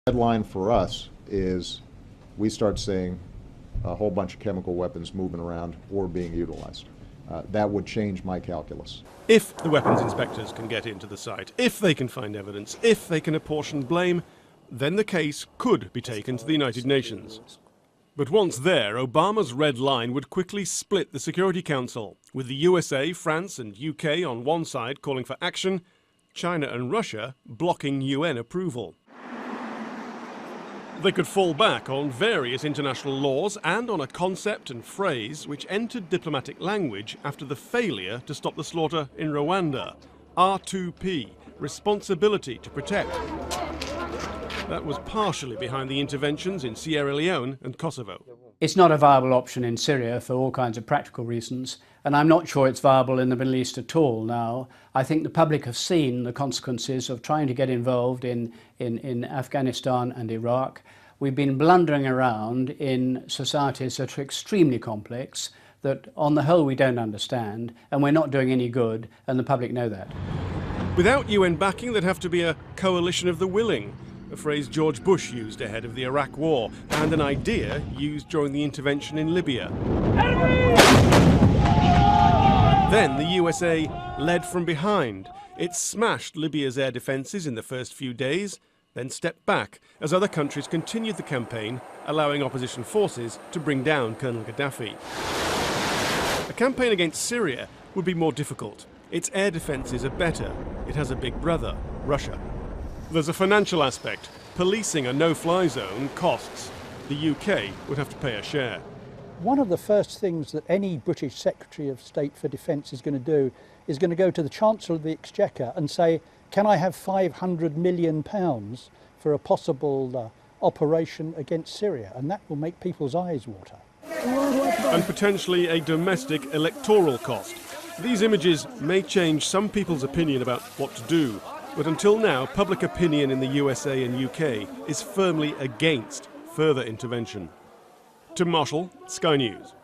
Headline for us is we start seeing a whole bunch of chemical weapons moving around or being utilized. That would change my calculus. If the weapons inspectors can get into the site, if they can find evidence, if they can apportion blame, then the case could be taken to the United Nations. But once there, Obama's red line would quickly split the Security Council, with the USA, France and UK on one side calling for action, China and Russia blocking UN approval. They could fall back on various international laws and on a concept and phrase which entered diplomatic language after the failure to stop the slaughter in Rwanda. R2P, responsibility to protect. That was partially behind the interventions in Sierra Leone and Kosovo. It's not a viable option in Syria for all kinds of practical reasons, and I'm not sure it's viable in the Middle East at all now. I think the public have seen the consequences of trying to get involved in Afghanistan and Iraq. We've been blundering around in societies that are extremely complex, that on the whole we don't understand, and we're not doing any good, and the public know that. Without UN backing, there'd have to be a coalition of the willing, a phrase George Bush used ahead of the Iraq War, and an idea used during the intervention in Libya. Then the USA led from behind. It smashed Libya's air defences in the first few days, then stepped back as other countries continued the campaign, allowing opposition forces to bring down Colonel Gaddafi. A campaign against Syria would be more difficult. Its air defences are better. It has a big brother, Russia. There's a financial aspect. Policing a no-fly zone costs. The UK would have to pay a share. One of the first things that any British Secretary of State for Defence is going to do is going to go to the Chancellor of the Exchequer and say, can I have £500 million for a possible operation against Syria? And that will make people's eyes water. And potentially a domestic electoral cost. These images may change some people's opinion about what to do, but until now, public opinion in the USA and UK is firmly against further intervention. Tim Marshall, Sky News.